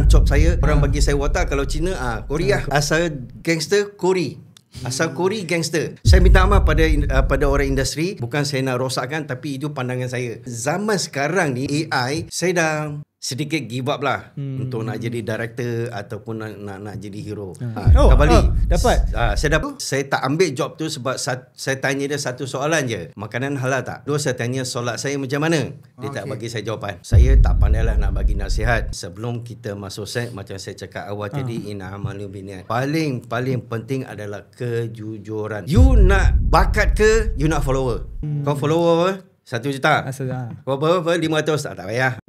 chop saya. Orang bagi saya watak. Kalau Cina Korea. Asal gangster Kori. Asal Kori gangster. Saya minta maaf pada orang industri. Bukan saya nak rosakkan, tapi itu pandangan saya. Zaman sekarang ni AI, saya dah sedikit give up lah untuk nak jadi director ataupun nak jadi hero. Dapat. Saya tak ambil job tu sebab saya tanya dia satu soalan je. Makanan halal tak? Dua, saya tanya solat saya macam mana? Dia tak bagi saya jawapan. Saya tak pandai lah nak bagi nasihat. Sebelum kita masuk set, macam saya cakap awal tadi, inamalu biniat. Paling penting adalah kejujuran. You nak bakat ke, you nak follower? Kau follower apa? 1 juta. Kau apa? 500 tak payah.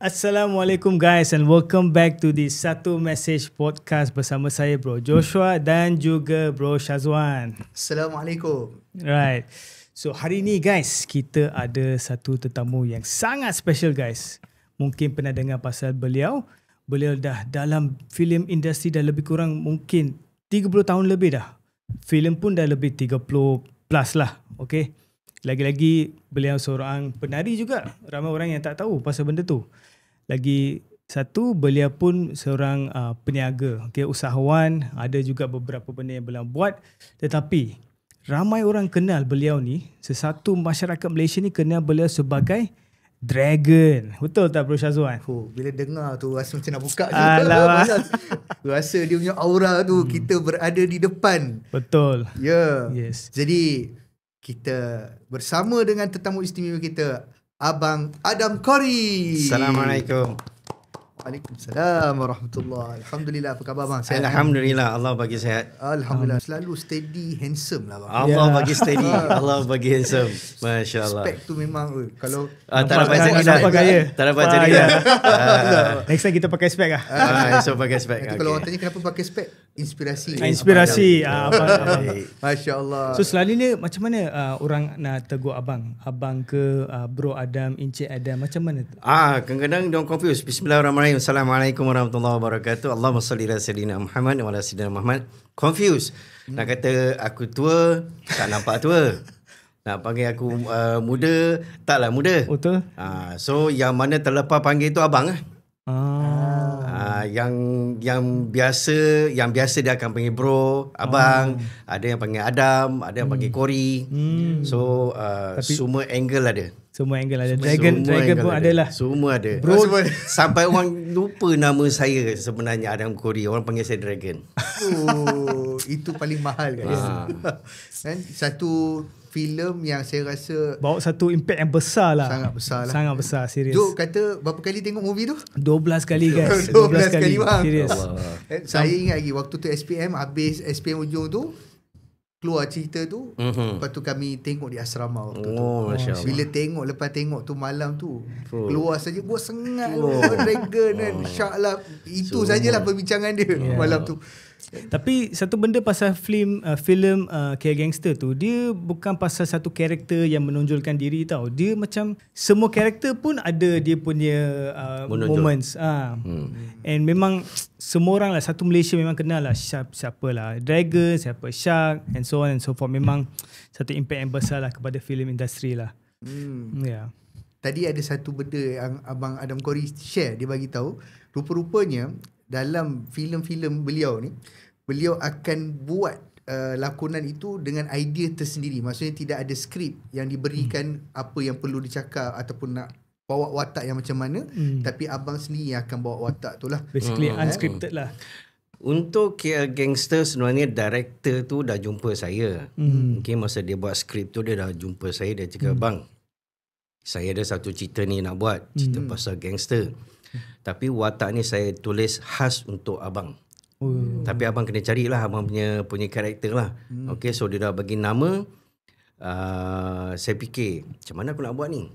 Assalamualaikum guys and welcome back to the Satu Message Podcast bersama saya Bro Joshua dan juga Bro Shazwan. Assalamualaikum. Right. So hari ni guys, kita ada satu tetamu yang sangat special guys. Mungkin pernah dengar pasal beliau. Beliau dah dalam filem industri dah lebih kurang mungkin 30 tahun lebih dah. Filem pun dah lebih 30 plus lah. Okay. Lagi-lagi beliau seorang penari juga. Ramai orang yang tak tahu pasal benda tu. Lagi satu, beliau pun seorang peniaga, okay, usahawan. Ada juga beberapa benda yang beliau buat. Tetapi ramai orang kenal beliau ni, sesatu masyarakat Malaysia ni kenal beliau sebagai Dragon. Betul tak Bro Shazwan? Bila dengar tu rasa macam nak buka je. Rasa dia punya aura tu kita berada di depan. Betul. Ya. Yes. Jadi kita bersama dengan tetamu istimewa kita, Abang Adam Kori. Assalamualaikum. Waalaikumsalam warahmatullahi. Alhamdulillah, apa khabar bang? Alhamdulillah, Allah bagi sihat. Alhamdulillah, selalu steady, handsome lah bang. Allah bagi steady, Allah bagi handsome. Masya Allah. Spek tu memang kalau tak dapat jadi gaya. Tak dapat jadi. Next time kita pakai spek lah. So pakai spek. Kalau orang tanya kenapa pakai spek, inspirasi. Masya Allah. So selalunya macam mana orang nak tegur abang? Abang ke Bro Adam, Encik Adam, macam mana tu? Kadang-kadang diorang confuse. Bismillahirrahmanirrahim. Assalamualaikum warahmatullahi wabarakatuh. Allahumma salli ala sayyidina Muhammad wa ala sayyidina Muhammad. Confuse. Nak kata aku tua, tak nampak tua. Nak panggil aku muda, taklah muda. Betul. So yang mana terlepas panggil tu abang lah. Yang biasa dia akan panggil bro, abang, ada yang panggil Adam, ada yang panggil Kori. So semua angle ada. Semua angle ada. Dragon pun ada lah. Semua ada. Bro, sampai orang lupa nama saya sebenarnya Adam Kori. Orang panggil saya Dragon. Itu paling mahal guys. Kan satu filem yang saya rasa bawa satu impact yang besar lah. Sangat besar lah. Sangat besar, serius. Jok kata berapa kali tengok movie tu? 12 kali guys. 12 kali bang. Serius. Saya ingat lagi waktu tu SPM, habis SPM ujung tu keluar cerita tu. Lepas tu kami tengok di asrama waktu tu. Masya Allah. Bila lepas tengok tu malam tu, keluar saja buat sengat Dragon kan. InsyaAllah itu sajalah perbincangan dia malam tu. Tapi satu benda pasal filem K Gangster tu, dia bukan pasal satu karakter yang menonjolkan diri tau. Dia macam semua karakter pun ada dia punya moments. And memang semua orang lah, satu Malaysia memang kenal lah siapa lah Dragon, siapa Shark and so on and so forth. Memang satu impact yang besar lah kepada filem industri lah. Tadi ada satu benda yang Abang Adam Kori share, dia bagi tahu rupa-rupanya dalam filem-filem beliau ni, beliau akan buat lakonan itu dengan idea tersendiri. Maksudnya tidak ada skrip yang diberikan apa yang perlu dicakap ataupun nak bawa watak yang macam mana, tapi abang sendiri yang akan bawa watak tu lah. Basically unscripted lah. Untuk KL Gangster sebenarnya director tu dah jumpa saya. Mungkin masa dia buat skrip tu dia dah jumpa saya. Dia cakap, bang, saya ada satu cerita ni nak buat. Cerita pasal gangster. Tapi watak ni saya tulis khas untuk abang. Tapi abang kena carilah abang punya karakter lah. Okay, so dia dah bagi nama. Saya fikir macam mana aku nak buat ni.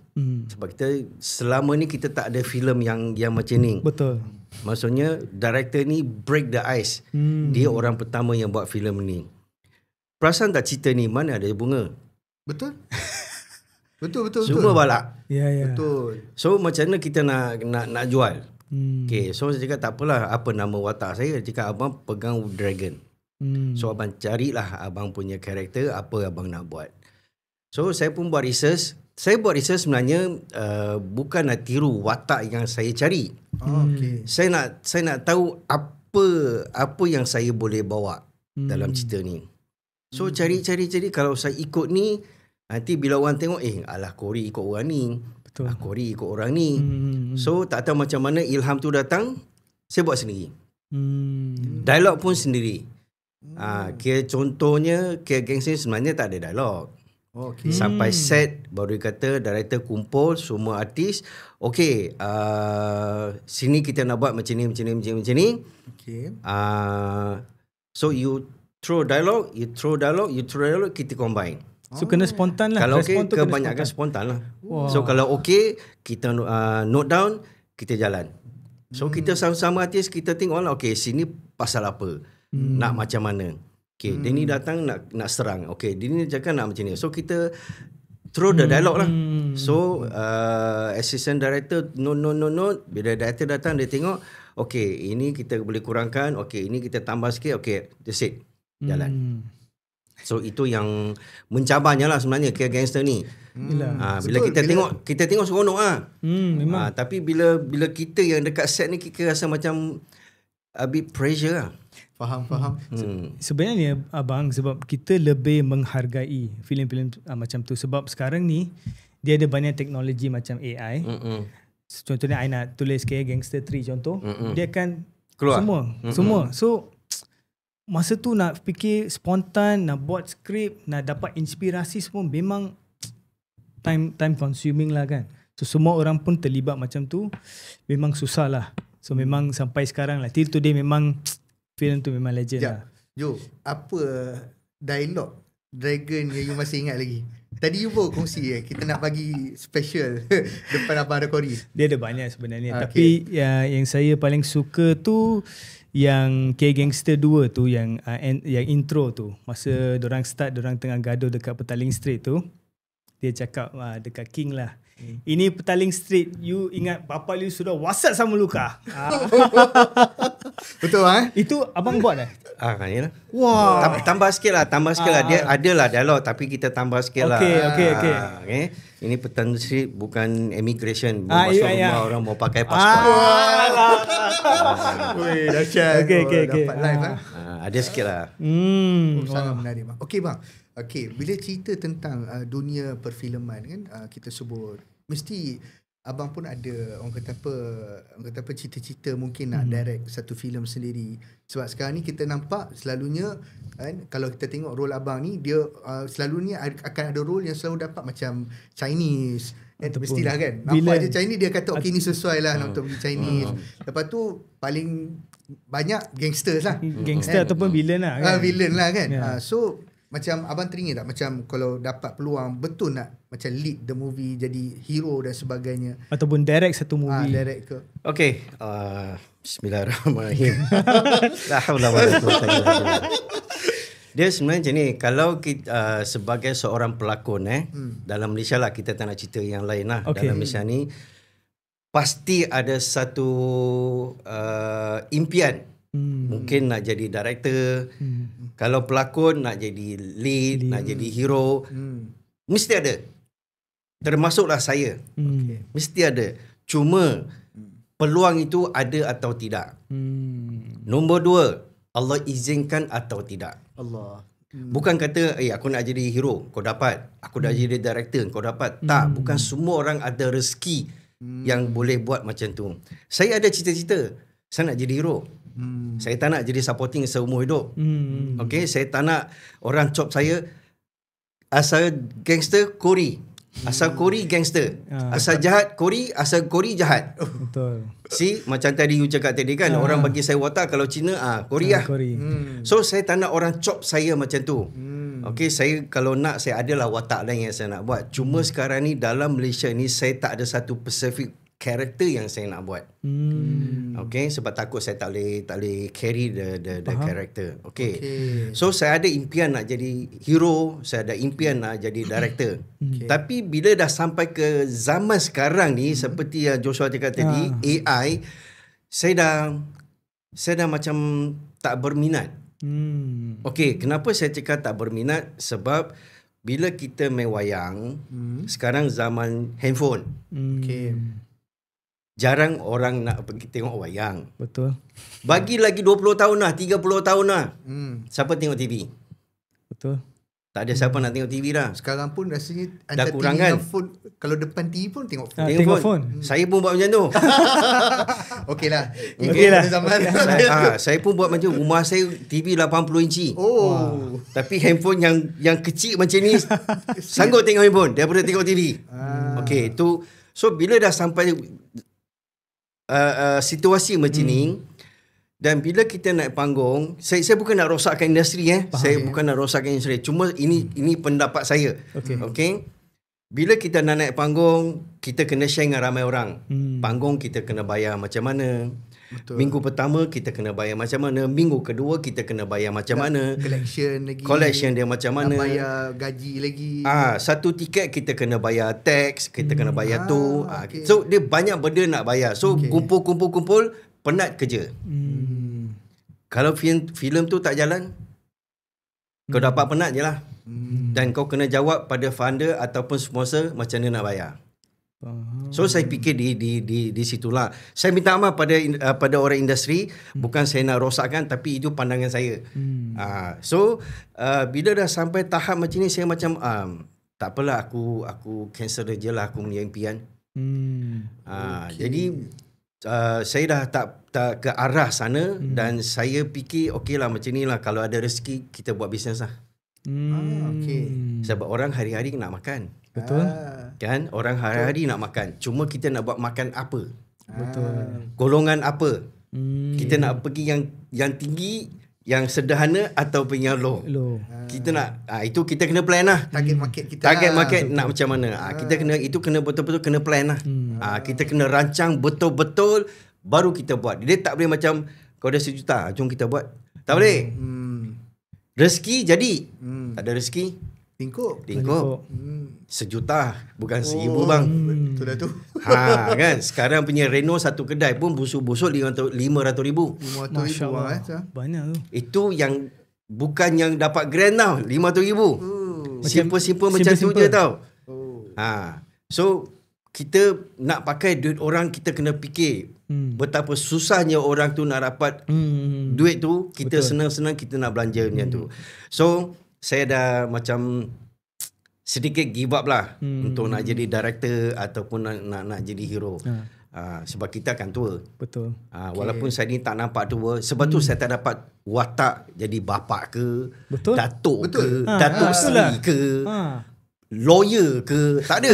Sebab kita selama ni kita tak ada filem yang macam ni. Betul. Maksudnya director ni break the ice. Dia orang pertama yang buat filem ni. Perasan tak cerita ni mana ada bunga? Betul. Semua balak. Ya. Betul. So macam mana kita nak jual? Okay, so saya cakap tak apalah, apa nama watak saya? Dia cakap abang pegang Dragon. So abang carilah abang punya karakter, apa abang nak buat. So saya pun buat research. Saya buat research sebenarnya bukan nak tiru watak yang saya cari. Okay. Saya nak tahu apa yang saya boleh bawa dalam cerita ni. So cari kalau saya ikut ni, nanti bila orang tengok alah Corey ikut orang ni. Betul. Corey ikut orang ni. So tak tahu macam mana ilham tu datang, saya buat sendiri. Dialog pun sendiri. Kira contohnya Kira Gangster sebenarnya tak ada dialog. Okay. Sampai set baru dia kata director kumpul semua artis. Okay, sini kita nak buat macam ni. Okay. So you throw dialogue, kita combine. So kena spontan lah. Kalau Respon tu kebanyakan spontan lah. Wow. So kalau kita note down, kita jalan. So kita sama-sama artis, kita tengok lah, sini pasal apa, nak macam mana. Dia ni datang nak serang. Dia ni cakap nak macam ni. So kita throw the dialogue lah. So assistant director note. Bila director datang, dia tengok, ini kita boleh kurangkan, ini kita tambah sikit, that's it. Jalan. So itu yang mencabarnya lah sebenarnya Kira Gangster ni. Bila kita tengok seronok lah. Memang. Tapi bila kita yang dekat set ni, kita rasa macam a bit pressure lah. Faham. Sebenarnya abang, sebab kita lebih menghargai filem-filem macam tu, sebab sekarang ni dia ada banyak teknologi macam AI. Contohnya I nak tulis Kira Gangster 3 contoh, dia akan keluar semua. So masa tu nak fikir spontan, nak buat skrip, nak dapat inspirasi semua memang time consuming lah kan. So semua orang pun terlibat macam tu, memang susah lah. So memang sampai sekarang lah, till today memang filem tu memang legend lah. Jo, apa dialog Dragon yang you masih ingat lagi? Tadi you pun kongsi kita nak bagi special depan Abang ada Corey. Dia ada banyak sebenarnya, tapi yang saya paling suka tu yang Kira Gangster 2 tu, yang intro tu, masa dorang start, dorang tengah gaduh dekat Petaling Street tu, dia cakap dekat King lah, ini Petaling Street, you ingat bapa you sudah WhatsApp sama Luka. Betul Itu abang buat dah? Yalah. Wah. Tambah sikit lah. Dia adalah dialog, tapi kita tambah sikit lah. Okay. Ini Petaling Street bukan immigration. Masuk rumah orang mau pakai pasport. Weh, dahsyat. Okay. Dapat live ada sikit lah. Sangat menarik bang. Okey bang. Bila cerita tentang dunia perfilman kan, kita sebut mesti abang pun ada orang kata apa cita-cita mungkin nak direct satu filem sendiri. Sebab sekarang ni kita nampak selalunya kan, kalau kita tengok role abang ni, dia selalunya akan ada role yang selalu dapat macam Chinese. Mestilah kan, nampak je Chinese, dia kata ni sesuai lah untuk pergi Chinese. Lepas tu paling banyak gangsters lah, Gangster ataupun villain lah kan? Villain lah kan. So macam abang teringin tak macam kalau dapat peluang betul nak macam lead the movie, jadi hero dan sebagainya, ataupun direct satu movie? Direct ke? Bismillahirrahmanirrahim. La haula wala quwwata illa billah. Dia sebenarnya macam ni, kalau kita sebagai seorang pelakon dalam Malaysia lah, kita tak nak cerita yang lain lah. Dalam Malaysia ni pasti ada satu impian. Mungkin nak jadi director, kalau pelakon nak jadi lead, nak jadi hero, mesti ada. Termasuklah saya. Mesti ada. Cuma peluang itu ada atau tidak. Nombor 2, Allah izinkan atau tidak. Allah. Bukan kata aku nak jadi hero, kau dapat. Aku nak jadi director, kau dapat. Tak, bukan semua orang ada rezeki yang boleh buat macam tu. Saya ada cita-cita, saya nak jadi hero. Saya tak nak jadi supporting seumur hidup. Saya tak nak orang cop saya asal gangster Corey, asal Corey gangster, asal jahat Corey, asal Corey jahat. Betul. Macam tadi you cakap tadi kan, orang bagi saya watak, kalau Cina Corey lah. So saya tak nak orang cop saya macam tu. Saya kalau nak, saya adalah watak lain yang saya nak buat. Cuma sekarang ni dalam Malaysia ni, saya tak ada satu specific karakter yang saya nak buat. Sebab takut saya tak boleh carry the character. So saya ada impian nak jadi hero, saya ada impian nak jadi director. Tapi bila dah sampai ke zaman sekarang ni, seperti yang Joshua cakap tadi, AI, saya dah macam tak berminat. Kenapa saya cakap tak berminat? Sebab bila kita main wayang, sekarang zaman handphone. Okay. Jarang orang nak pergi tengok wayang. Betul. Bagi lagi 20 tahun lah, 30 tahun lah. Siapa tengok TV? Betul. Tak ada siapa nak tengok TV dah. Sekarang pun rasanya Dah antara kurang TV kan? dan phone, kalau depan TV pun tengok phone. Tengok phone. Saya pun buat macam tu. Okey lah. Okey lah. Zaman. Saya pun buat macam rumah saya TV 80 inci. Oh. Tapi handphone yang kecil macam ni sanggup tengok handphone daripada tengok TV. Okey, tu so bila dah sampai situasi macam ni, dan bila kita naik panggung, saya bukan nak rosakkan industri saya bukan nak rosakkan industri. Cuma ini pendapat saya. Okey. Bila kita nak naik panggung, kita kena share dengan ramai orang. Panggung kita kena bayar macam mana? Betul. Minggu pertama kita kena bayar macam mana? Minggu kedua kita kena bayar macam mana? Collection dia macam mana? Nak bayar gaji lagi. Satu tiket kita kena bayar tax, kita kena bayar tu. Okay. So dia banyak benda nak bayar. So kumpul penat kerja. Kalau filem tu tak jalan, kau dapat penat je lah. Dan kau kena jawab pada funder ataupun sponsor macam mana nak bayar. So saya fikir di situlah. Saya minta maaf pada orang industri, bukan saya nak rosakkan, tapi itu pandangan saya. So bila dah sampai tahap macam ni, saya macam tak apalah, aku cancel je lah aku punya impian. Jadi saya dah tak ke arah sana, dan saya fikir okey lah macam ni lah, kalau ada rezeki kita buat bisnes lah. Sebab orang hari-hari nak makan. Betul. Kan? Orang hari-hari nak makan. Cuma kita nak buat makan apa? Betul. Golongan apa? Kita nak pergi yang tinggi, yang sederhana, ataupun yang low. Kita nak itu kita kena plan lah. Target market kita. Target market nak macam mana? Kita kena betul-betul kena plan lah. Kita kena rancang betul-betul baru kita buat. Dia tak boleh macam kau ada RM1 juta, jom kita buat. Tak boleh. Rezeki jadi. Tak ada rezeki, tingkup. RM1 juta, bukan RM1,000 bang. Betul dah tu. Kan? Sekarang punya Renault satu kedai pun busuk-busuk RM500,000. Masya Allah. Banyak tu. Itu yang bukan yang dapat grand tau. RM500,000. Simple-simple macam tu je tau. So kita nak pakai duit orang, kita kena fikir betapa susahnya orang tu nak dapat duit tu. Kita senang-senang kita nak belanja macam tu. So saya dah macam sedikit give up lah untuk nak jadi director ataupun nak jadi hero. Sebab kita akan tua. Betul. Walaupun saya ni tak nampak tua, sebab tu saya tak dapat watak jadi bapak ke, datuk ke, datuk Seri ke, lawyer ke, tak ada.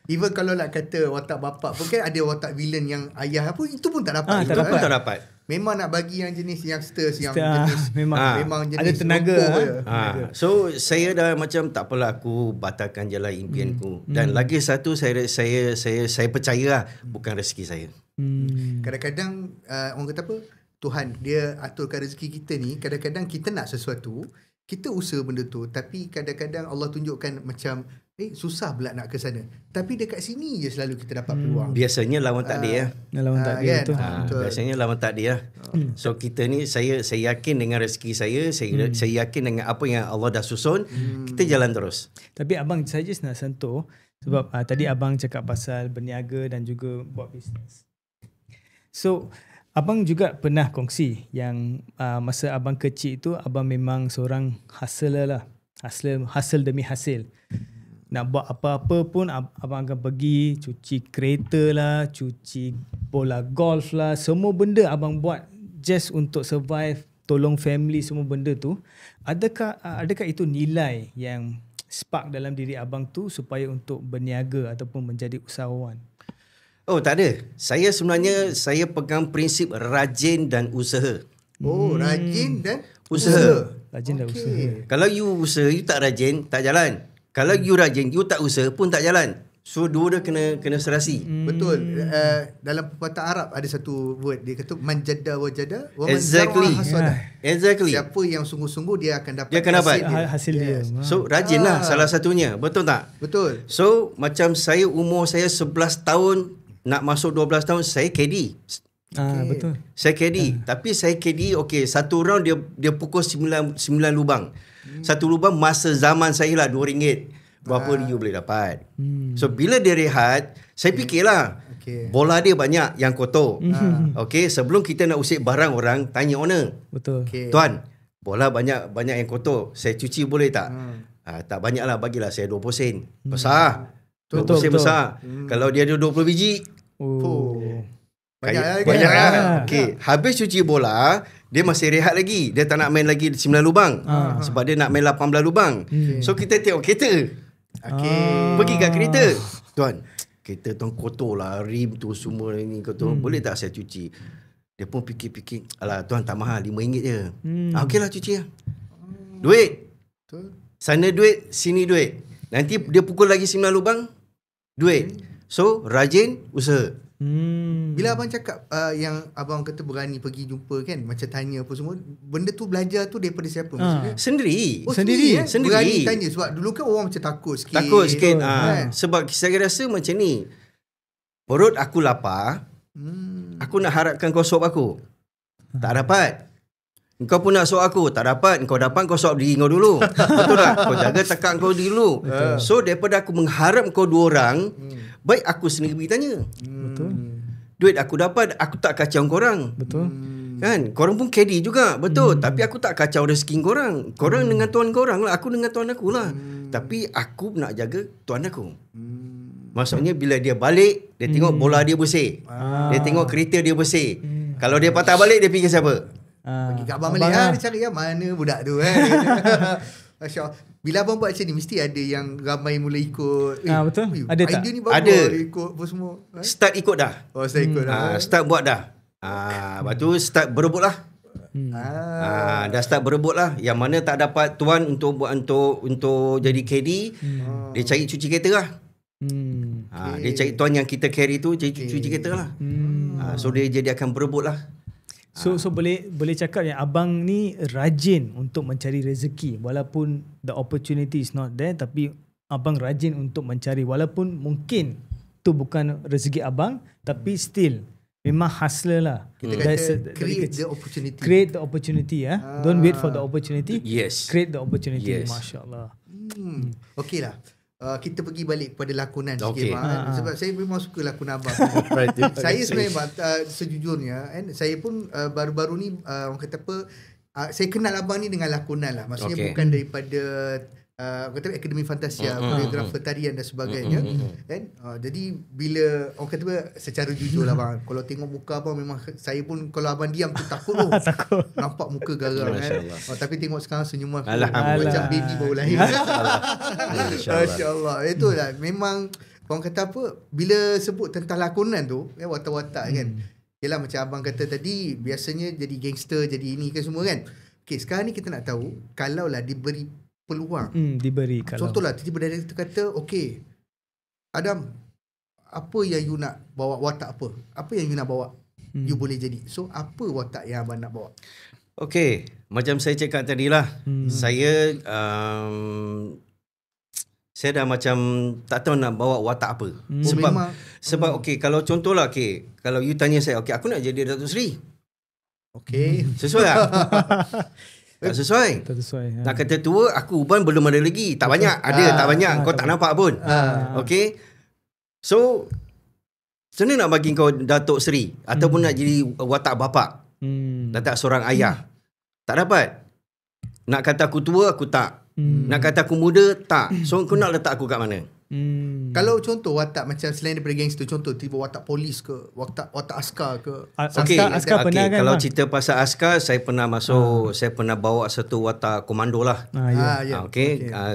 Even kalau nak kata watak bapak pun kan ada watak villain yang ayah apa, itu pun tak dapat. Tak dapat. Memang nak bagi yang jenis youngsters, yang jenis memang jenis ada tenaga. So saya dah macam tak apalah, aku batalkan je lah impianku. Dan lagi satu, saya percaya lah, bukan rezeki saya. Kadang-kadang orang kata apa, Tuhan dia aturkan rezeki kita ni. Kadang-kadang kita nak sesuatu, kita usaha benda tu, tapi kadang-kadang Allah tunjukkan macam susah pula nak ke sana. Tapi dekat sini je selalu kita dapat peluang. Biasanya lawan takdir ya. Lawan takdir kan? betul. Biasanya lawan takdir ya. So kita ni, saya yakin dengan rezeki saya yakin dengan apa yang Allah dah susun, kita jalan terus. Tapi abang saya just nak sentuh sebab tadi abang cakap pasal berniaga dan juga buat bisnes. So abang juga pernah kongsi yang masa abang kecil tu abang memang seorang hustler lah. Hustle demi hasil. Nak buat apa-apa pun abang akan pergi cuci kereta lah, cuci bola golf lah, semua benda abang buat just untuk survive, tolong family, semua benda tu. Adakah itu nilai yang spark dalam diri abang tu supaya untuk berniaga ataupun menjadi usahawan? Oh, tak ada. Saya sebenarnya saya pegang prinsip rajin dan usaha. Rajin dan usaha. Rajin dan usaha. Kalau you usaha, you tak rajin, tak jalan. Kalau you rajin, you tak usaha pun tak jalan. So dua dia kena serasi. Betul. Dalam perkataan Arab ada satu word, dia kata man jadda wa jada wa man Exactly. hasada. Exactly. Siapa yang sungguh-sungguh dia akan dapat hasil dia. So rajinlah salah satunya. Betul tak? Betul. So macam umur saya 11 tahun nak masuk 12 tahun, saya KD. Betul. Saya carry. Tapi saya carry, okay, satu round dia pukul 9 lubang. Satu lubang masa zaman saya lah RM2. Berapa you boleh dapat? So bila dia rehat, saya fikirlah, bola dia banyak yang kotor. Okay, sebelum kita nak usik barang orang, tanya owner. Betul. Tuan, bola banyak yang kotor. Saya cuci boleh tak? Tak banyak lah, bagilah saya 20 sen. Besar. 20 sen besar. Kalau dia ada 20 biji, banyak lah. Okay. Habis cuci bola, dia masih rehat lagi. Dia tak nak main lagi 9 lubang. Sebab dia nak main 18 lubang. So kita tengok kereta. Pergi kat kereta. Tuan, kereta tuan kotor lah. Rim tu semua ni kotor. Boleh tak saya cuci? Dia pun fikir-fikir. Alah tuan, tak mahal, RM5 je. Okey lah, cuci lah. Duit. Sana duit, sini duit. Nanti dia pukul lagi 9 lubang, duit. So rajin usaha. Bila abang cakap yang abang kata berani pergi jumpa kan, macam tanya apa semua, benda tu belajar tu daripada siapa? Maksudnya Sendiri. sendiri. Sendiri. Berani tanya sebab dulu kan orang macam takut sikit. Sebab saya rasa macam ni, perut aku lapar, aku nak harapkan kau suap aku, tak dapat. Kau pun nak suap aku, tak dapat. Kau dapat, kau suap diri kau dulu. Betul tak? Kau jaga tekak kau diri dulu. So daripada aku mengharap kau dua orang, baik aku sendiri pergi tanya. Betul. Duit aku dapat, aku tak kacau korang. Betul. Kan? Korang pun carry juga. Betul. Tapi aku tak kacau rezeki korang. Korang dengan tuan korang lah. Aku dengan tuan aku lah. Tapi aku nak jaga tuan aku. Maksudnya bila dia balik, dia tengok bola dia bersih. Dia tengok kereta dia bersih. Kalau dia patah balik, dia fikir siapa? Pergi kat abang balik. Dia cari mana budak tu. Masya Allah. Bila abang buat macam ni, mesti ada yang ramai mula ikut. Betul. Ada tak? Idea ni bagus. Ada. Ikut apa semua. Start ikut dah. Start ikut dah. Start buat dah. Lepas tu start berebut lah. Dah start berebut lah. Yang mana tak dapat tuan untuk jadi KD, dia cari cuci kereta lah. Dia cari tuan yang kita carry tu, jadi cuci kereta lah. So dia jadi akan berebut lah. So boleh cakap yang abang ni rajin untuk mencari rezeki walaupun the opportunity is not there, tapi abang rajin untuk mencari walaupun mungkin tu bukan rezeki abang, tapi still memang hustler lah. Kita kata create the opportunity. Create the opportunity. Don't wait for the opportunity. Yes. Create the opportunity. Yes. Masya Allah. Okey lah. Kita pergi balik kepada lakonan sikit, sebab saya memang suka lakonan abang. Saya sebenarnya sejujurnya saya pun baru-baru ni orang kata apa, saya kenal abang ni dengan lakonan lah. Maksudnya bukan daripada kata Akademi Fantasia, koreografer tarian dan sebagainya kan. Jadi bila orang kata secara jujur lah bang, kalau tengok muka abang memang saya pun kalau abang diam tu takut tu. Takut. Nampak muka garang kan. Tapi tengok sekarang senyuman Alhamdulillah. macam baby baru lahir. Masya-Allah. Itulah memang orang kata apa, bila sebut tentang lakonan tu watak-watak kan. Yalah macam abang kata tadi, biasanya jadi gangster, jadi ini ke semua kan. Okey, sekarang ni kita nak tahu kalau lah diberi peluang, diberi kalau contohlah tiba-tiba director kata okey Adam, apa yang you nak bawa, watak apa yang you nak bawa, you boleh jadi. So apa watak yang abang nak bawa? Okey, macam saya cakap tadi lah, saya dah macam tak tahu nak bawa watak apa. Sebab okey, kalau contohlah kalau you tanya saya, okey aku nak jadi Datuk Seri. Okey. Sesuai tak? Tak sesuai. Nak kata tua, aku uban belum ada lagi. Tak banyak. Ada, tak banyak. Kau tak nampak pun. Okay. So, macam mana nak bagi kau Datuk Seri? Ataupun nak jadi watak bapak? Watak seorang ayah? Tak dapat. Nak kata aku tua, aku tak. Nak kata aku muda, tak. So, kau nak letak aku kat mana? Kalau contoh watak macam selain daripada gangster, contoh tiba watak polis ke, watak askar ke. Askar pernah kan? Kalau cerita pasal askar, saya pernah masuk, saya pernah bawa satu watak komando lah.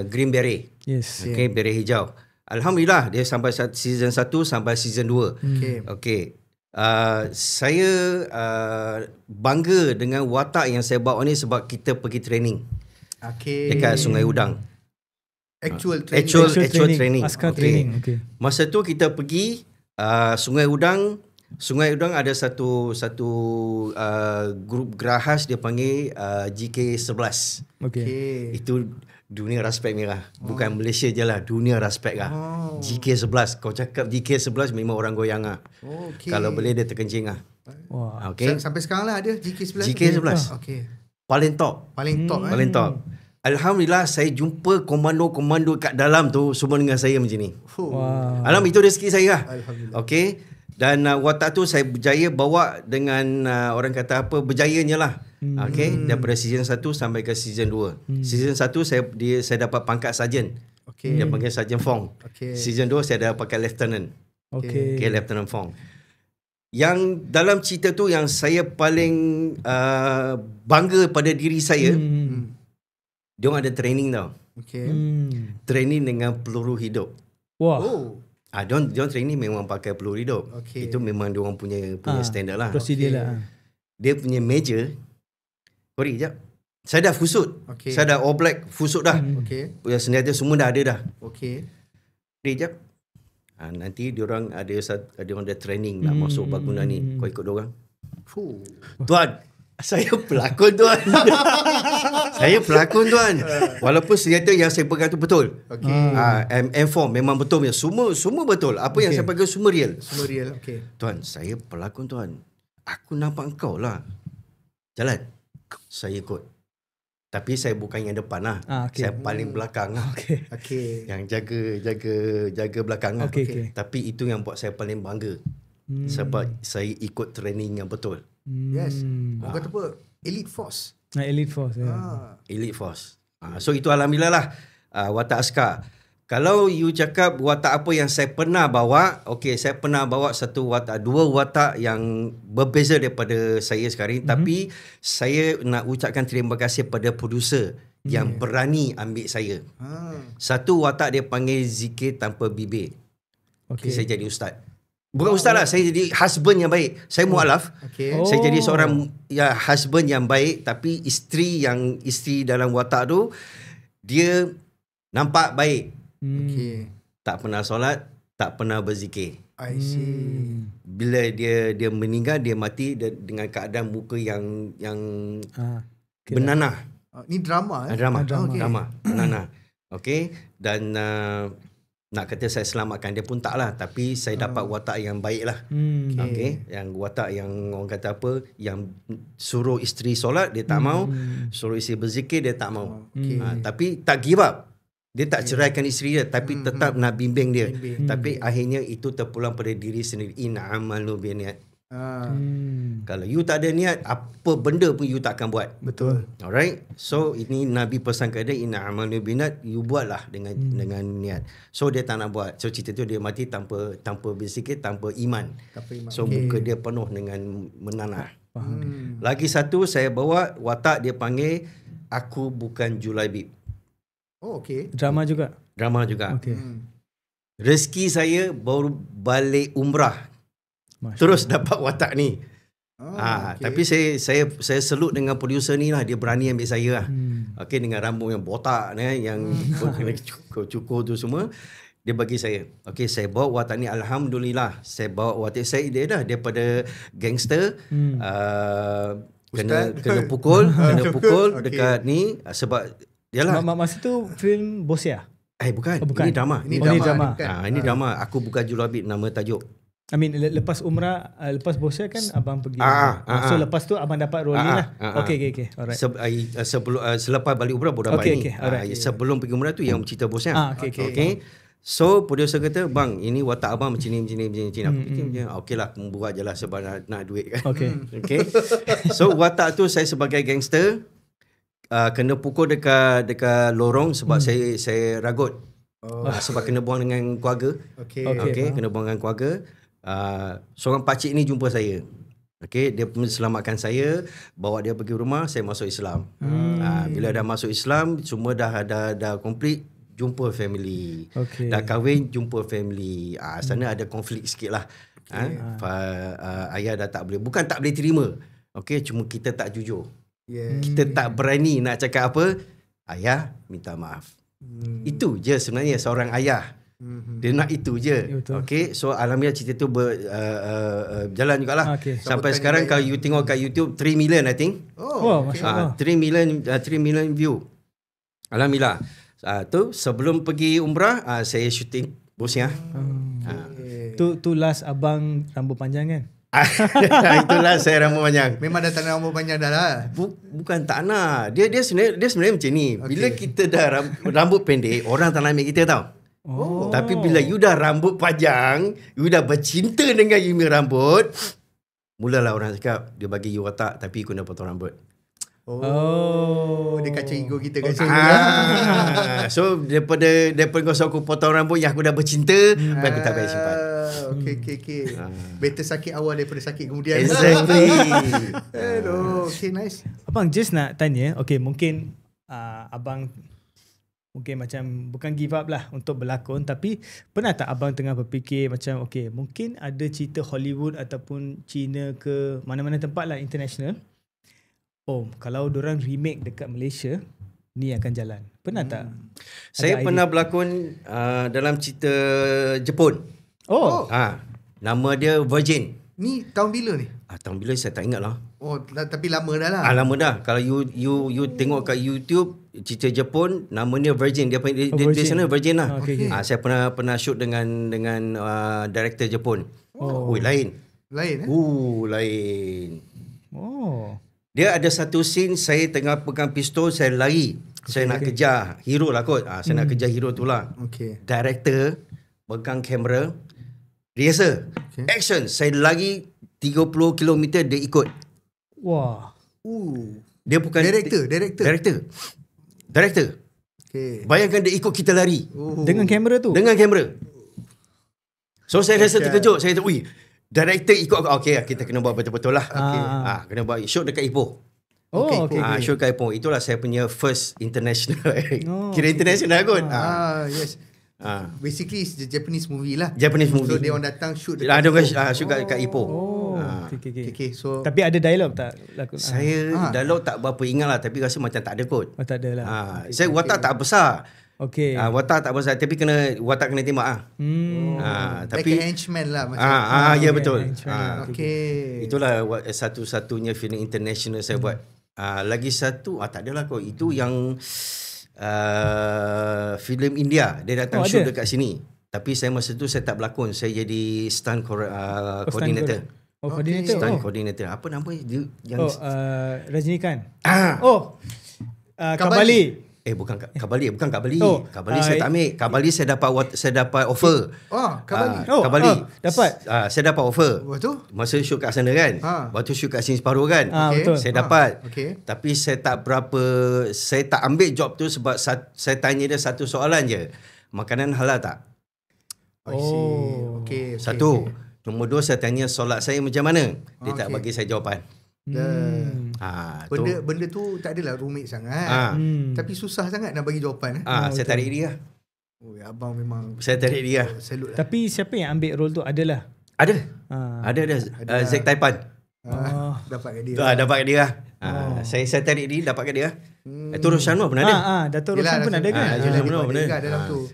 Green Beret. Yes. Okay, beret hijau. Alhamdulillah, dia sampai season 1 sampai season 2. Okay. Saya bangga dengan watak yang saya bawa ni sebab kita pergi training dekat Sungai Udang. Actual training. Askar training. Okay. Masa tu kita pergi Sungai Udang. Sungai Udang ada satu grup gerahas dia panggil GK11. Okay. Itu dunia raspek merah. Bukan Malaysia je lah, dunia raspek lah. GK11, kau cakap GK11 memang orang goyang lah. Okay. Kalau boleh dia terkencing lah. Wah. Okay. Sampai sekarang lah ada GK11. GK11. Okay. Paling top. Paling top Paling top. Alhamdulillah saya jumpa komando-komando kat dalam tu semua dengan saya macam ni. Wow. Alhamdulillah itu rezeki saya lah. Alhamdulillah. Okay. Dan watak tu saya berjaya bawa dengan orang kata apa, berjayanya lah. Okay. Daripada season 1 sampai ke season 2. Season 1 saya dapat pangkat sarjan. Okay. Dia panggil Sarjan Fong. Okay. Season 2 saya dapat pangkat lieutenant. Okay. Okay, Lieutenant Fong. Yang dalam cerita tu yang saya paling bangga pada diri saya, dia orang ada training tau. Okay. Training dengan peluru hidup. Wah. Oh. Dia orang training memang pakai peluru hidup. Okay. Itu memang dia orang punya standard lah. Prosedur lah. Dia punya meja, sorry sekejap. Saya dah fusut. Okay. Saya dah all black fusut dah. Okay. Senjata semua dah ada dah. Okay. Sekejap. Nanti diorang ada orang ada training nak masuk bangunan ni. Kau ikut diorang. Tuan, saya pelakon tuan. Saya pelakon tuan. Walaupun senjata yang saya pegang tu betul. Okay. M4 memang betul. Semua betul. Apa yang saya pegang semua real. Semua real. Okay. Tuan, saya pelakon tuan. Aku nampak engkau lah. Jalan. Saya ikut. Tapi saya bukan yang depan lah. Okay. Saya paling belakang lah. Okay. Okay. Yang jaga belakang lah. Okay. Tapi itu yang buat saya paling bangga. Sebab saya ikut training yang betul. Yes. Orang kata apa? Elite Force. Elite Force. Elite Force. So itu alhamdulillah lah watak askar. Kalau you cakap watak apa yang saya pernah bawa, okay, saya pernah bawa dua watak yang berbeza daripada saya sekarang. Tapi saya nak ucapkan terima kasih pada producer yang berani ambil saya. Satu watak dia panggil zikir tanpa bibir. Okay. Saya jadi ustaz. Bukan ustaz lah, saya jadi husband yang baik. Saya mualaf. Okay. Saya jadi seorang husband yang baik, tapi isteri dalam watak tu dia nampak baik. Okay. Tak pernah solat, tak pernah berzikir. I see. Bila dia meninggal, dia mati dengan keadaan muka yang benanah. Ni drama Drama. Benanah. Okay. Dan nak kata saya selamatkan dia pun taklah, tapi saya dapat watak yang baik lah. Okay. Yang watak yang orang kata apa, yang suruh isteri solat dia tak mau, suruh isteri berzikir dia tak mau. Tapi tak give up. Dia tak ceraikan isteri dia, tapi tetap nak bimbing dia. Tapi akhirnya itu terpulang pada diri sendiri. In'amalu biniat. Kalau you tak ada niat, apa benda pun you tak akan buat. Betul. Alright. So ini Nabi pesan kepada in'amalu biniat, you buatlah dengan niat. So dia tak nak buat. So cerita tu dia mati tanpa berzikir, tanpa iman. So muka dia penuh dengan menanah. Lagi satu saya bawa watak dia panggil Aku Bukan Julaibib. Oh, okay. Drama juga. Okay. Rezeki saya baru balik umrah. Terus dapat watak ni. Okay. Tapi saya selut dengan producer ni lah. Dia berani ambil saya lah. Okay, dengan rambut yang botak ni, yang cukur tu semua. Dia bagi saya. Okay, saya bawa watak ni. Alhamdulillah. Saya bawa watak saya dia dah daripada gangster. Kena pukul. Okay. Dekat ni. Sebab yalah. Masa tu film Bosia? Bukan. Bukan. Ini drama. Ini drama. Aku Bukan Julaibib, nama tajuk. I mean, lepas umrah, lepas Bosia kan abang pergi. So lepas tu abang dapat role ni lah. Okay. Alright. Selepas balik umrah baru dapat ni. Alright. Sebelum pergi umrah tu yang cerita Bosia. Okay. So producer kata, bang, ini watak abang macam ni. Aku fikir, okey lah, buat je lah sebab nak duit kan. Okay. So watak tu saya sebagai gangster, kena pukul dekat lorong sebab saya ragut. Sebab kena buang dengan keluarga. Okay, kena buang dengan keluarga. Seorang pakcik ni jumpa saya. Okay, dia selamatkan saya, bawa dia pergi rumah, saya masuk Islam. Bila dah masuk Islam, semua dah complete, jumpa family. Dah kahwin, jumpa family. Sana ada konflik sikit lah. Ayah dah tak boleh, bukan tak boleh terima. Okay, cuma kita tak jujur. Kita tak berani nak cakap apa. Ayah minta maaf. Itu je sebenarnya seorang ayah. Dia nak itu je. Okay, so alhamdulillah cerita tu berjalan jugalah. Sampai sekarang kalau you tengok kat YouTube 3 million I think. 3 million view. Alhamdulillah. Tu sebelum pergi umrah saya syuting Bosnia. Tu last abang rambut panjang kan? Itulah saya rambut panjang. Memang dah tak nak rambut panjang dah lah. Bukan tak nak. Dia sebenarnya macam ni. Bila kita dah rambut pendek, orang tak nak ambil kita tau. Tapi bila you dah rambut panjang, you dah bercinta dengan you punya rambut, mulalah orang cakap dia bagi you watak tapi you kena potong rambut. Dia kacau ego kita kat Okay. sini. So daripada kau aku potong rambut yang aku dah bercinta, aku tak payah simpan. Okay. Better sakit awal daripada sakit kemudian. Exactly. Aduh, okay, nice. Abang just nak tanya, okay, mungkin abang mungkin macam bukan give up lah untuk berlakon, tapi pernah tak abang tengah berfikir macam okay, mungkin ada cerita Hollywood ataupun China ke mana-mana tempat lah international, kalau diorang remake dekat Malaysia, ni akan jalan. Pernah tak? Saya pernah berlakon dalam cerita Jepun. Nama dia Virgin. Ni tahun bila ni? Tahun bila saya tak ingat lah. Tapi lama dah lah. Lama dah. Kalau you tengok kat YouTube cerita Jepun, namanya Virgin. Dia di sana Virgin lah. Okay. Saya pernah shoot dengan director Jepun. Lain. Lain Lain. Dia ada satu scene saya tengah pegang pistol, saya lari. Saya nak kejar hero lah kot. Saya nak kejar hero tu lah. Director pegang kamera, rehearsal, action. Saya lari 30 km, dia ikut. Wah. Dia bukan Director. Bayangkan dia ikut kita lari. Dengan kamera tu? Dengan kamera. So saya rasa terkejut. Saya kata, director ikut aku. Okay, kita kena buat betul-betul lah. Kena buat shoot dekat Ipoh. Shoot dekat Ipoh. Itulah saya punya first international. Kira international kot. Yes. Basically it's the Japanese movie lah. Japanese movie. So dia orang datang shoot dekat shoot dekat Ipoh. Okay. So tapi ada dialog tak? Saya dialog tak berapa ingat lah, tapi rasa macam tak ada kot. Tak ada lah. Saya watak tak besar. Watak tak besar, tapi watak kena tembak tapi like a henchman lah macam. Ya betul. Itulah satu-satunya filem international saya buat. Lagi satu tak adalah kot. Itu yang filem India. Dia datang shoot dekat sini. Tapi saya masa tu saya tak berlakon. Saya jadi stunt coordinator. Coordinator. Stunt coordinator. Apa nama dia? Rajinikan. Kabali. Bukan Kabali. Kabali saya tak ambil. Kabali saya dapat offer. Kabali. Dapat. Saya dapat offer. Betul. Masa shoot kat sana kan. Waktu shoot kat sini separuh kan. Betul. Saya dapat. Tapi saya tak ambil job tu sebab saya tanya dia satu soalan je. Makanan halal tak? Satu. Nombor dua, saya tanya solat saya macam mana. Dia tak bagi saya jawapan. Benda tu tak adalah rumit sangat. Tapi susah sangat nak bagi jawapan. Saya tarik dia. Abang memang saya tarik dia. Tapi siapa yang ambil role tu? Adalah? Ada. Zack Taipan. Dapat kat dia. Dapat kat dia. Saya tarik dia, dapat kat dia. Itu Roshanwa pernah ada. Dato' Roshan pun ada kan? Dia dalam tu.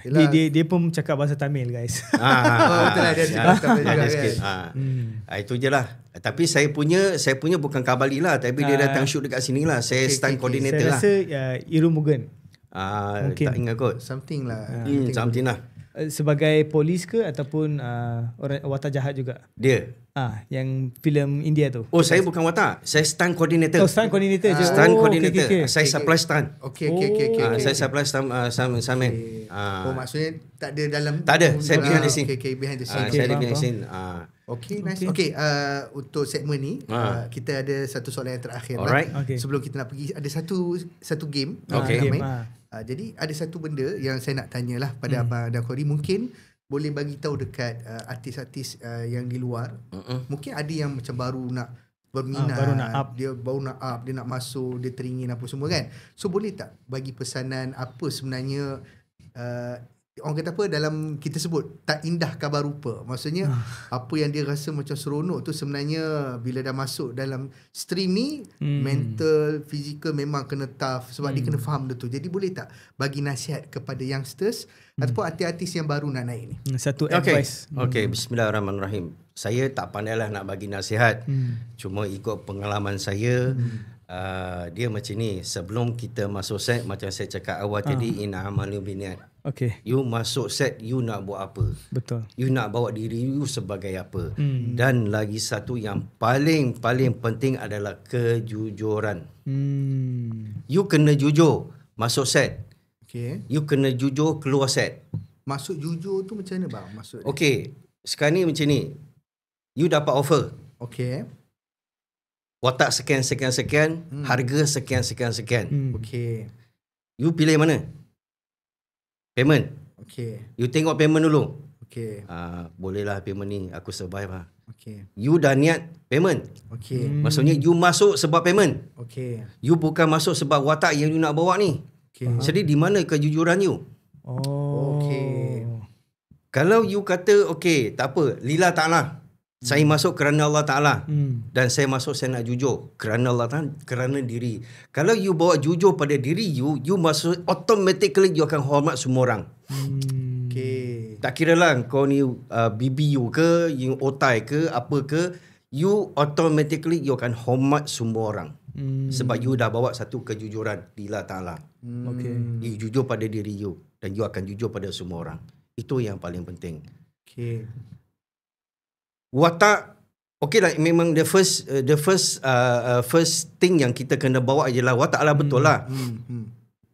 Dia pun cakap bahasa Tamil guys. Betul lah, dia cakap Tamil juga sikit. kan. Itu je lah. Tapi saya punya bukan Kabali lah, tapi dia datang shoot dekat sini lah. Saya stunt coordinator lah. Saya rasa Irumugan. Tak ingat kot. Something lah. Something lah. Sebagai polis ke ataupun orang watak jahat juga? Dia. Yang filem India tu. Saya bukan watak. Saya stunt coordinator. Stunt coordinator je. Stunt coordinator. Okay. Saya supply stunt. Okay. Saya supply stunt sama. Maksudnya tak ada dalam. Tak ada. Saya behind the scene. Behind the scene. Saya behind the scene. Okay, nice. Okay, untuk segmen ni kita ada satu soalan yang terakhir. Alright. Sebelum kita nak pergi, ada satu game. Okay. Jadi ada satu benda yang saya nak tanyalah pada Abang dan Kori. Mungkin boleh bagi tahu dekat artis-artis yang di luar. Mungkin ada yang macam baru nak berminat, baru nak up, dia nak masuk, dia teringin apa semua kan. So boleh tak bagi pesanan apa sebenarnya orang kata apa dalam kita sebut tak indah kabar rupa. Maksudnya apa yang dia rasa macam seronok tu sebenarnya bila dah masuk dalam stream ni mental, fizikal memang kena tough sebab dia kena faham benda tu. Jadi boleh tak bagi nasihat kepada youngsters ataupun artis-artis yang baru nak naik ni? Satu advice. Okay, bismillahirrahmanirrahim. Saya tak pandailah nak bagi nasihat. Cuma ikut pengalaman saya, dia macam ni. Sebelum kita masuk set, macam saya cakap awal tadi, in'amalu biniat. Okay. You masuk set, you nak buat apa? Betul. You nak bawa diri you sebagai apa? Dan lagi satu yang paling penting adalah kejujuran. You kena jujur masuk set. Okay. You kena jujur keluar set. Masuk jujur tu macam mana bang? Maksud dia? Okay, sekarang ni macam ni. You dapat offer. Okay. Watak sekian, harga sekian. Okay. You pilih mana? Payment. Okay. You tengok payment dulu. Okay. Bolehlah payment ni, aku survive lah. Okay. You dah niat payment. Okay. Maksudnya you masuk sebab payment. Okay. You bukan masuk sebab watak yang you nak bawa ni. Okay. Jadi di mana kejujuran you? Okay. Kalau you kata, okay, tak apa, lillah ta'ala. Saya masuk kerana Allah Ta'ala. Dan saya masuk, saya nak jujur. Kerana Allah Ta'ala, kerana diri. Kalau you bawa jujur pada diri you, you masuk, automatically you akan hormat semua orang. Okay. Tak kira lah kau ni bibi you ke, you otai ke, apa ke, you automatically you akan hormat semua orang. Sebab you dah bawa satu kejujuran lillah ta'ala. Okay. You jujur pada diri you dan you akan jujur pada semua orang. Itu yang paling penting. Okay. Watak, okay lah, memang the first thing yang kita kena bawa ialah watak lah, betul lah.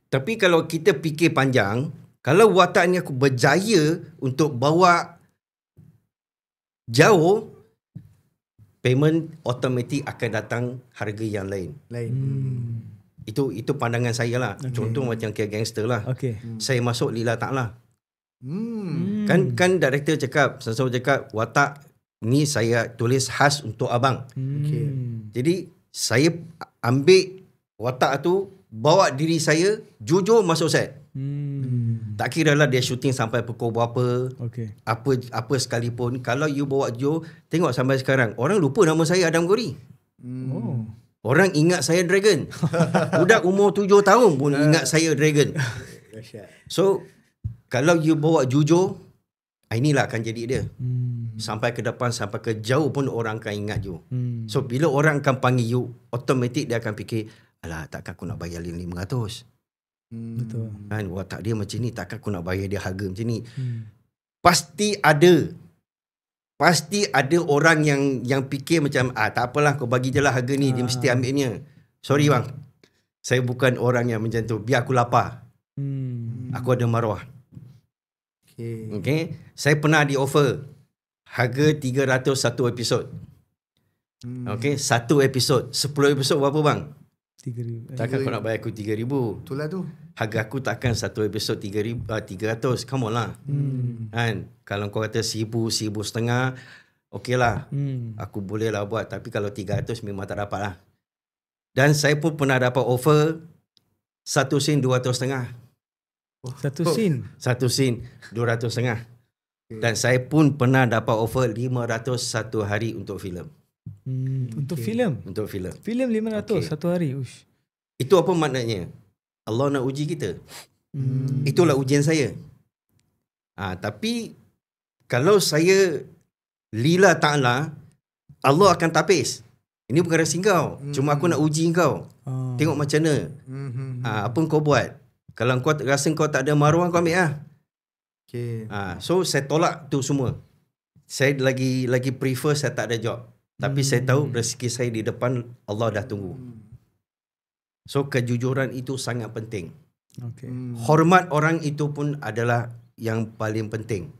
Tapi kalau kita fikir panjang, kalau watak ni aku berjaya untuk bawa jauh, payment automatik akan datang harga yang lain. Itu pandangan saya lah. Okay. Contoh macam kira gangster lah. Okay. Saya masuk lillah ta'ala. Kan director cakap, selalu cakap watak ni saya tulis khas untuk abang. Okay. Jadi saya ambil watak tu, bawa diri saya jujur masuk set. Tak kira lah dia syuting sampai pukul berapa. Okay. Apa sekalipun, kalau you bawa jujur, tengok sampai sekarang orang lupa nama saya Adam Gori. Orang ingat saya Dragon. Budak umur 7 tahun pun ingat saya Dragon. So kalau you bawa jujur, inilah akan jadi dia. Sampai ke depan, sampai ke jauh pun orang akan ingat you. So bila orang akan panggil you, automatik dia akan fikir, alah takkan aku nak bayar 500. Betul. Kan watak dia macam ni, takkan aku nak bayar dia harga macam ni. Pasti ada orang yang fikir macam, tak apalah kau bagi je lah harga ni, dia mesti ambilnya. Sorry bang, saya bukan orang yang macam tu. Biar aku lapar. Aku ada maruah. Okay. Saya pernah di offer harga 300 satu episod. Okay, satu episod. 10 episod berapa bang? 3,000. Takkan kau nak bayar aku 3,000. Itulah tu. Harga aku takkan satu episod 300. Come on lah. Kan? Kalau kau kata 1,000, 1,500, okey lah. Aku boleh lah buat. Tapi kalau 300 memang tak dapat lah. Dan saya pun pernah dapat offer satu scene 200,500. Satu scene 200,500. Dan saya pun pernah dapat offer 500 satu hari untuk filem. Untuk filem? Untuk filem. Filem 500 satu hari. Ush. Itu apa maknanya? Allah nak uji kita. Itulah ujian saya. Tapi kalau saya lillah ta'ala, Allah akan tapis. Ini bukan rahsia kau. Cuma aku nak uji kau. Tengok macam mana. Apa kau buat. Kalau kau rasa kau tak ada maruah, kau ambil lah. Okay. So saya tolak tu semua. Saya lagi prefer saya tak ada job. Tapi saya tahu rezeki saya di depan Allah dah tunggu. So kejujuran itu sangat penting. Okay. Hormat orang itu pun adalah yang paling penting.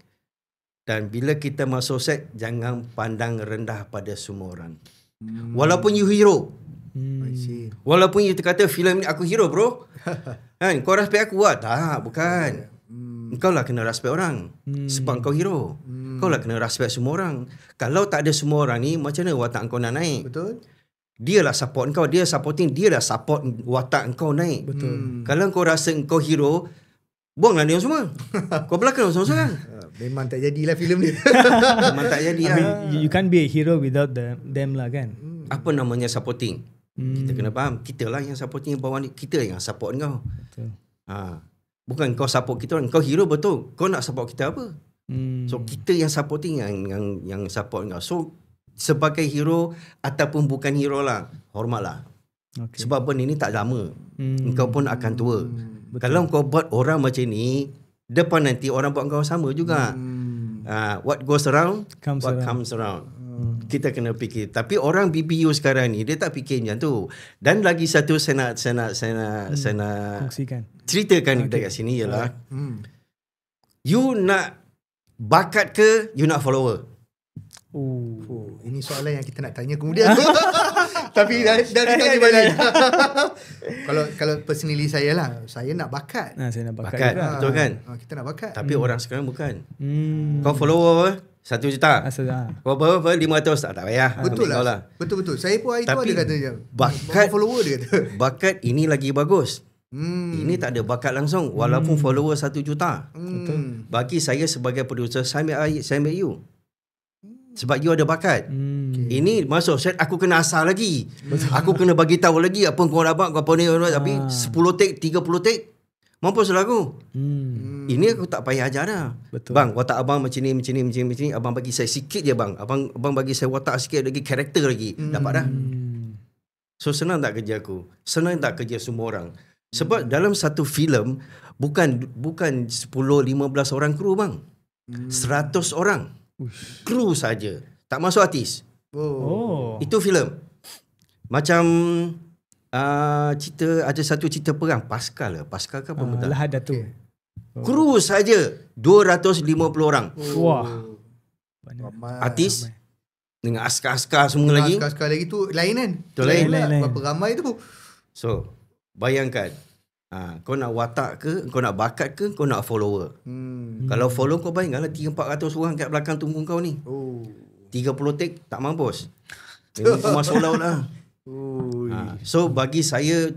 Dan bila kita masuk set, jangan pandang rendah pada semua orang. Walaupun you hero. I see. Walaupun you kata filem ni aku hero bro. Kan, kau respect aku lah. Tak, bukan. Kau lah kena respect orang. Sebab kau hero. Kau lah kena respect semua orang. Kalau tak ada semua orang ni, macam mana watak kau nak naik? Betul. Dia lah support kau. Dia supporting. Dia dah support watak kau naik. Betul. Kalau kau rasa kau hero, buanglah dia semua. Kau belakang seorang-seorang. Memang tak jadilah filem ni. Memang tak jadi. I mean, you can't be a hero without them lah kan. Apa namanya supporting? Kita kena faham. Kita lah yang supporting bawah ni. Kita yang support kau. Betul. Bukan kau support kita orang. Kau hero betul. Kau nak support kita apa? So kita yang supporting yang support kau. So sebagai hero ataupun bukan hero lah, hormatlah. Okay. Sebab benda ni tak lama. Engkau pun akan tua. Kalau kau buat orang macam ni, depan nanti orang buat kau sama juga. What goes around, Comes what around. comes around. Kita kena fikir. Tapi orang BPU sekarang ni, dia tak fikir macam tu. Dan lagi satu saya nak Kongsikan. ceritakan dekat sini ialah, you nak bakat ke, you nak follower? Oh, ini soalan yang kita nak tanya kemudian. Tapi dah ditanya balik. Kalau personally saya lah, saya nak bakat. Saya nak bakat Bakat, juga. betul kan? Kita nak bakat. Tapi orang sekarang bukan. Kau follower apa? 1 juta. Kau berapa? 500. Tak payah. Betul Ambil lah. Betul. Saya pun hari tu Tapi ada kata je. bakat, Follower dia kata. bakat ini lagi bagus. Ini tak ada bakat langsung. Walaupun follower 1 juta. Betul. Bagi saya sebagai producer, saya ambil you. Sebab you ada bakat. Ini masuk set, aku kena asal lagi. Aku kena bagi tahu lagi apa kau dapat, kau apa ni. Tapi 10 take, 30 take, mampus lah aku. Ini aku tak payah ajar dah. Betul. Bang, watak abang macam ni. Abang bagi saya sikit je bang. Abang bagi saya watak sikit lagi, karakter lagi. Dapat dah. So senang tak kerja aku? Senang tak kerja semua orang? Sebab dalam satu filem bukan 10-15 orang kru bang. 100 orang. Kru saja. Tak masuk artis. Itu filem. Macam cerita, ada satu cerita perang Pascal ke apa betul? Lahad Datuk. Kru saja 250 orang. Wah. Artis dengan askar-askar semua lagi. Askar lagi tu lain kan? Tu lain. Berapa ramai tu? So, bayangkan. Kau nak watak ke, kau nak bakat ke, kau nak follower. Kalau follow kau bayangkanlah 300-400 orang kat belakang tunggu kau ni. 30 take tak mampus. Memang kau masuk laut lah. So bagi saya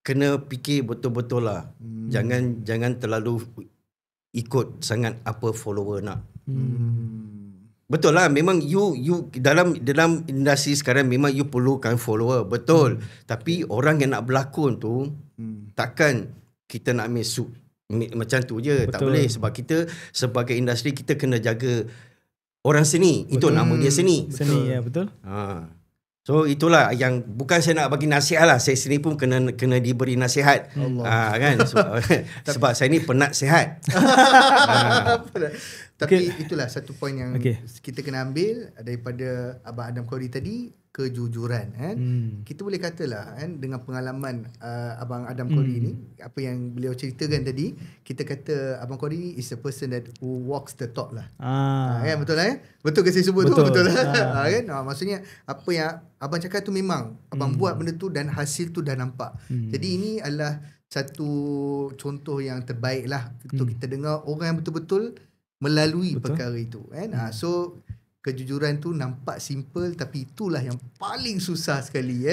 kena fikir betul-betul lah. Jangan terlalu ikut sangat apa follower nak. Betul lah, memang you dalam industri sekarang memang you perlukan follower, betul. Tapi orang yang nak berlakon tu takkan kita nak ambil macam tu je. Betul. Tak boleh, sebab kita sebagai industri kita kena jaga orang seni. Betul. Itu nama dia seni. Seni, ya betul. So itulah yang bukan saya nak bagi nasihat lah. Saya sendiri pun kena diberi nasihat. Kan? Sebab saya ni penat sihat. Tapi itulah satu poin yang kita kena ambil daripada Abang Adam Khoury tadi, kejujuran kan. Kita boleh katalah kan, dengan pengalaman Abang Adam Khoury ni, apa yang beliau ceritakan tadi, kita kata Abang Khoury is a person that who walks the talk lah. Kan, betul lah betul ke saya sebut tu? Betul lah. Kan? Maksudnya apa yang abang cakap tu memang abang buat benda tu dan hasil tu dah nampak. Jadi ini adalah satu contoh yang terbaik lah untuk kita dengar orang yang betul-betul melalui perkara itu kan. So kejujuran tu nampak simple, tapi itulah yang paling susah sekali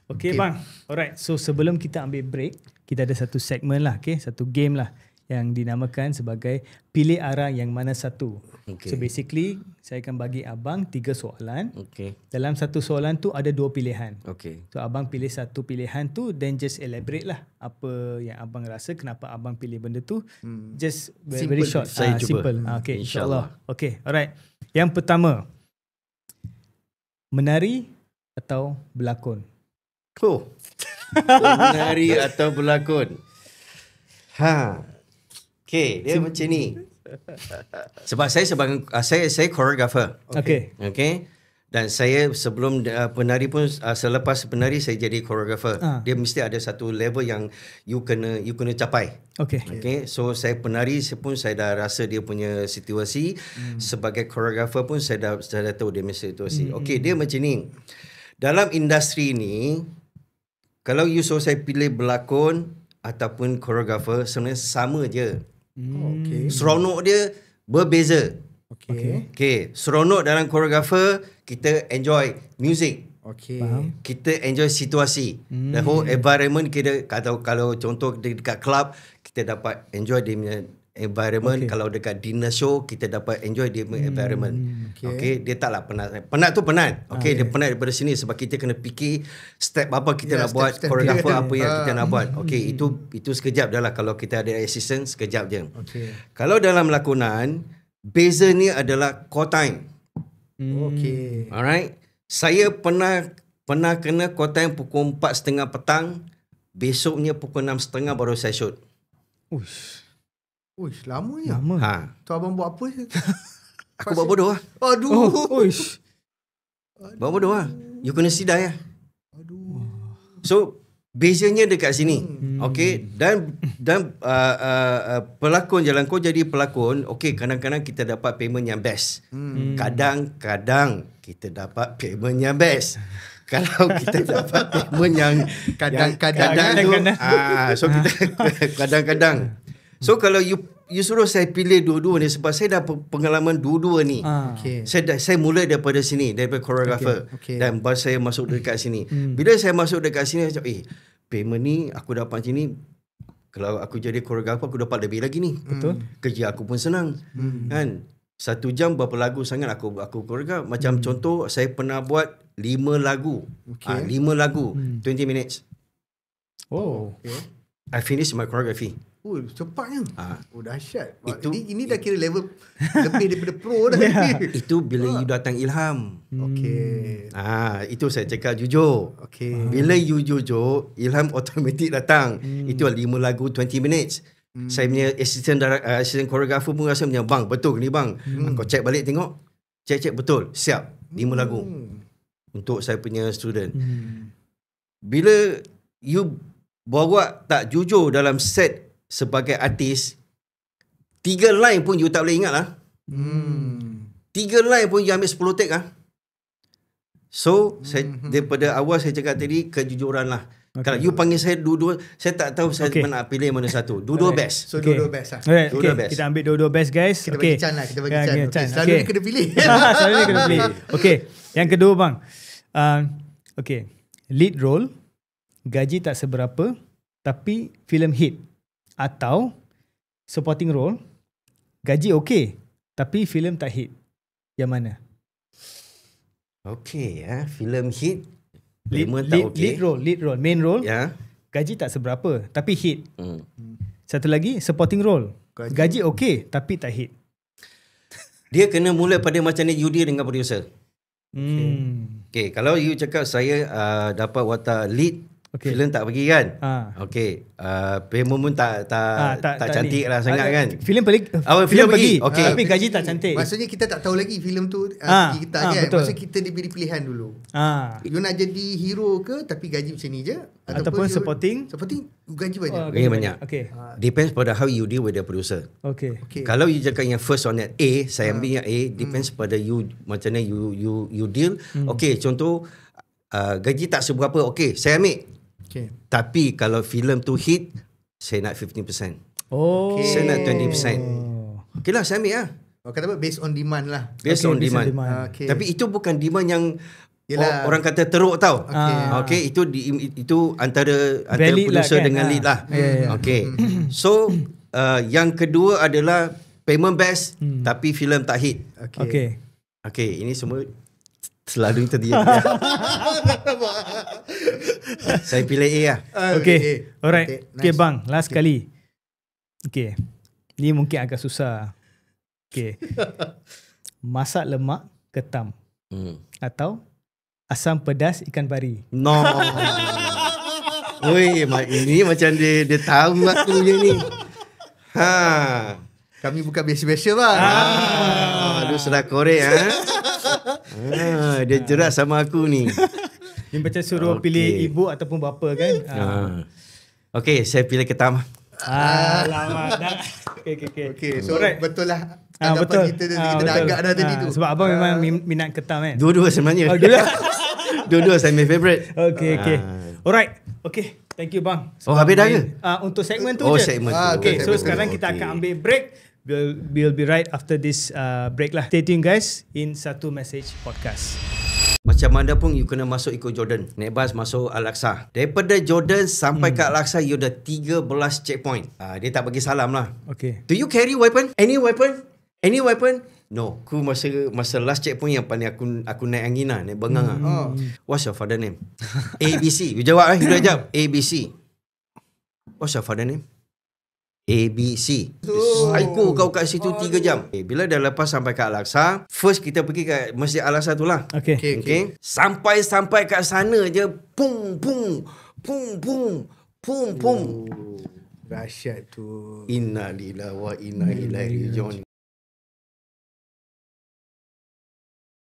Okay bang, alright. So sebelum kita ambil break, kita ada satu segmen lah, satu game lah yang dinamakan sebagai pilih arah yang mana satu. So basically saya akan bagi abang 3 soalan. Dalam satu soalan tu ada 2 pilihan. So abang pilih satu pilihan tu, then just elaborate lah apa yang abang rasa kenapa abang pilih benda tu. Just very short. Saya cuba. Simple. Okay, insyaAllah. Okay, alright. Yang pertama, menari atau berlakon? Menari atau berlakon? Okay, dia macam ni. Sebab saya sebagai saya choreographer. Okay. Dan saya sebelum penari pun, selepas penari saya jadi choreographer. Dia mesti ada satu level yang you kena capai. Okay. So saya penari pun saya dah rasa dia punya situasi. Sebagai choreographer pun saya dah tahu dia punya situasi. Okay, dia macam ni. Dalam industri ni, kalau you suruh saya pilih berlakon ataupun choreographer, sebenarnya sama je. Seronok dia berbeza. Seronok dalam choreographer, kita enjoy music. Kita enjoy situasi. The whole environment kita, kalau contoh dekat club, kita dapat enjoy dia punya environment. Kalau dekat dinner show, kita dapat enjoy dia punya environment. Dia taklah penat. Penat tu penat. Dia penat daripada sini sebab kita kena fikir step apa kita nak buat, choreographer apa yang kita nak buat. Itu sekejap dah lah. Kalau kita ada assistant, sekejap je. Kalau dalam lakonan, beza ni adalah call time. Alright. Saya pernah pernah kena call time pukul 4.30 petang, besoknya pukul 6.30 baru saya shoot. Uish. Uish, lamanya. Lama. Ha. Tu abang buat apa? Aku buat bodoh lah. Aduh. Uish. Buat bodoh lah. You kena sidai lah. Aduh. So, bezanya dekat sini. Okay. Dan pelakon jalan kau jadi pelakon, okay, kadang-kadang kita dapat payment yang best. Kadang-kadang kita dapat payment yang best. Kalau kita dapat payment yang Kadang-kadang. so kita kadang-kadang. So kalau you suruh saya pilih dua-dua ni sebab saya dah pengalaman dua-dua ni. Okay. Saya mula daripada sini, daripada choreographer. Okay. Dan baru saya masuk dekat sini. Bila saya masuk dekat sini, saya cakap, payment ni aku dapat macam ni. Kalau aku jadi choreographer, aku dapat lebih lagi ni. Betul. Kerja aku pun senang. Kan? 1 jam berapa lagu sangat aku choreograph. Macam contoh, saya pernah buat 5 lagu. Okay. 5 lagu, 20 minutes. Oh. Okay. I finish my choreography. Oh, cepatnya. Oh, dahsyat. Ini dah kira level lebih daripada pro dah. Itu bila you datang ilham. Okay. Itu saya cakap jujur. Okay. Bila you jujur, ilham automatik datang. Itu 5 lagu 20 minutes. Saya punya assistant choreographer pun rasa macam, bang, betul ni bang. Kau check balik tengok. Check betul. Siap. 5 lagu. Untuk saya punya student. Bila you bawa tak jujur dalam set sebagai artis, 3 line pun you tak boleh ingat lah. 3 line pun you ambil 10 take lah. So, saya daripada awal saya cakap tadi, kejujuran lah. Kalau you panggil saya dua-dua, saya tak tahu saya nak pilih mana satu. Dua-dua best. So, dua-dua best lah. Alright, Dua-dua okay. best. Kita ambil dua-dua best, guys. Kita bagi Chan lah. Kita bagi Chan. Okay. Selalu Okay. dia kena pilih. Selalu dia kena pilih. Okay. Yang kedua, bang. Okay. Lead role, gaji tak seberapa, tapi filem hit. Atau supporting role, gaji okay, tapi filem tak hit. Yang mana? Okay, filem hit, Lead tak okay. lead role, main role, Ya. gaji tak seberapa, tapi hit. Satu lagi, supporting role, gaji okay, tapi tak hit. Dia kena mula pada macam ni, you deal dengan producer. Okay, kalau you cakap saya dapat watak lead, filem tak pergi kan? Okay, payment pun tak cantik lah sangat kan? Filem pergi, filem pergi, okay. tapi gaji tak cantik. Maksudnya kita tak tahu lagi filem tu pergi ke tak kan? Betul. Maksudnya kita diberi pilihan dulu. You nak jadi hero ke tapi gaji macam ni je? Ataupun supporting gaji banyak. Gaji banyak. Okay. Depends pada how you deal with the producer. Okay. Kalau you cakap yang first on that A, saya ambil yang A, depends pada you macam mana you deal. Okay, contoh gaji tak seberapa, okay, saya ambil. Okay. Tapi kalau filem tu hit, saya nak 15%. Oh. Saya nak 20%. Okay lah, saya ambil lah. Kata apa? Based on demand lah. Based on demand. Okay. Tapi itu bukan demand yang Yelah. orang kata teruk tau. Okay, itu antara producer lah, kan? dengan lead lah. Okay. So, yang kedua adalah payment best, tapi filem tak hit. Okay. Okay, ini semua selalu terdiam. Saya pilih A lah. Okay. Alright. Okay, Okay, nice. bang. Last kali. Okay. Ni mungkin agak susah. Okay. Masak lemak ketam. Atau asam pedas ikan pari. No. Oi, ini macam dia tahu aku je ni. Kami bukan biasa-biasa bang. Aduh, sedar korek dia jerat sama aku ni. Ni macam suruh pilih ibu ataupun bapa kan. Okay, saya pilih ketam. Lama dah. Okay, so Alright. betul lah. Betul. Kita dah agak dah tadi tu. Sebab abang memang minat ketam kan. Dua-dua sebenarnya. Dua-dua saya my favourite. Okay. Alright. Okay. Thank you bang. Habis dah ke? Untuk segmen tu je. Segmen tu. Okay, so segmen sekarang tu. kita akan ambil break. We'll be right after this break lah. Stay tuned guys in Satu Message Podcast. Macam mana pun you kena masuk ikut Jordan. Naik bas masuk Al-Aqsa. Daripada Jordan sampai ke Al-Aqsa, you dah 13 checkpoint. Dia tak bagi salam lah. Okay. Do you carry weapon? Any weapon? Any weapon? No. Aku masa last checkpoint yang paling aku naik angin lah. Naik bengang lah. What's your father name? ABC. You jawab You dah jawab. ABC. What's your father name? ABC. Psycho kau kat situ 3 jam. Bila dah lepas sampai kat Al-Aqsa, first kita pergi kat Masjid Al-Aqsa tu lah. Okay. Sampai kat sana je, pum pum pum pum pum pum. Dahsyat tu. Innalillahi wa inna ilaihi raji'un.